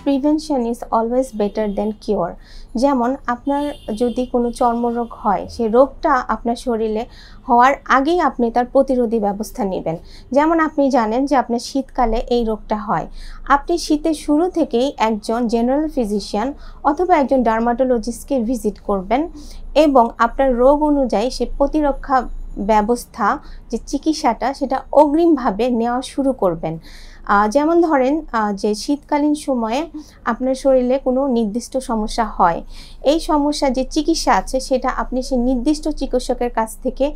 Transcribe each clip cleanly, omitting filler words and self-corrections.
Prevention is always better then cure. যেমন আপনার যদি কোনো চর্মরোগ হয়, সেই রোগটা আপনার শরীরে হওয়ার আগেই আপনি তার প্রতিরোধী ব্যবস্থা নেবেন। যেমন আপনি জানেন যে আপনার শীতকালে এই রোগটা হয়, আপনি শীতের শুরু থেকেই একজন জেনারেল ফিজিশিয়ান অথবা একজন ডার্মাটোলজিস্টকে ভিজিট করবেন এবং আপনার রোগ অনুযায়ী সে প্রতিরক্ষা ব্যবস্থা যে চিকিৎসাটা সেটা অগ্রিমভাবে নেওয়া শুরু করবেন। যেমন ধরেন যে শীতকালীন সময়ে আপনার শরীরে কোনো নির্দিষ্ট সমস্যা হয়, এই সমস্যার যে চিকিৎসা আছে সেটা আপনি সেই নির্দিষ্ট চিকিৎসকের কাছ থেকে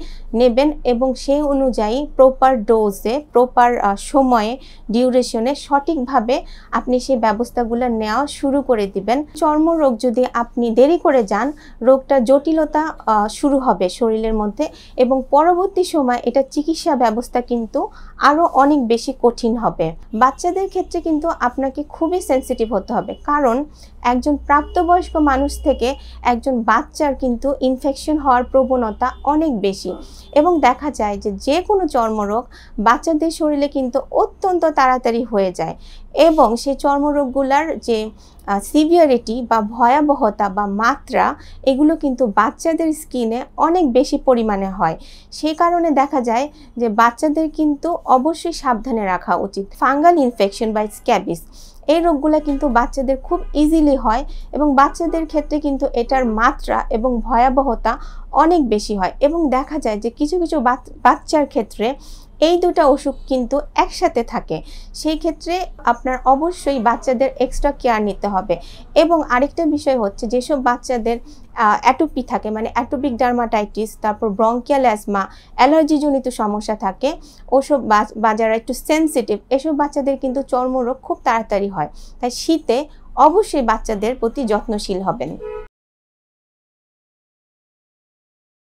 নেবেন এবং সেই অনুযায়ী প্রপার ডোজে, প্রপার সময়ে, ডিউরেশনে সঠিকভাবে আপনি সেই ব্যবস্থাগুলো নেওয়া শুরু করে দিবেন। চর্মরোগ যদি আপনি দেরি করে যান, রোগটা জটিলতা শুরু হবে শরীরের মধ্যে এবং পরবর্তী সময় এটা চিকিৎসা ব্যবস্থা কিন্তু আরও অনেক বেশি কঠিন হবে। বাচ্চাদের ক্ষেত্রে কিন্তু আপনাকে খুবই সেন্সিটিভ হতে হবে, কারণ একজন প্রাপ্তবয়স্ক মানুষ থেকে একজন বাচ্চার কিন্তু ইনফেকশন হওয়ার প্রবণতা অনেক বেশি এবং দেখা যায় যে কোনো চর্মরোগ বাচ্চাদের শরীরে কিন্তু অত্যন্ত তাড়াতাড়ি হয়ে যায় এবং সেই চর্মরোগগুলোর যে সিভিয়ারিটি বা ভয়াবহতা বা মাত্রা, এগুলো কিন্তু বাচ্চাদের স্কিনে অনেক বেশি পরিমাণে হয়। সেই কারণে দেখা যায় যে বাচ্চাদের কিন্তু অবশ্যই সাবধানে রাখা উচিত। ফাঙ্গাল ইনফেকশন বা স্ক্যাবিস, এই রোগগুলো কিন্তু বাচ্চাদের খুব ইজিলি হয় এবং বাচ্চাদের ক্ষেত্রে কিন্তু এটার মাত্রা এবং ভয়াবহতা অনেক বেশি হয় এবং দেখা যায় যে কিছু কিছু বাচ্চার ক্ষেত্রে এই দুটো অসুখ কিন্তু একসাথে থাকে। সেই ক্ষেত্রে আপনার অবশ্যই বাচ্চাদের এক্সট্রা কেয়ার নিতে হবে। এবং আরেকটা বিষয় হচ্ছে, যেসব বাচ্চাদের অ্যাটোপি থাকে, মানে অ্যাটোপিক ডার্মাটাইটিস, তারপর ব্রঙ্কিয়াল অ্যাজমা, অ্যালার্জিজনিত সমস্যা থাকে, ওসব যারা একটু সেন্সিটিভ, এসব বাচ্চাদের কিন্তু চর্মরোগ খুব তাড়াতাড়ি হয়। তাই শীতে অবশ্যই বাচ্চাদের প্রতি যত্নশীল হবেন।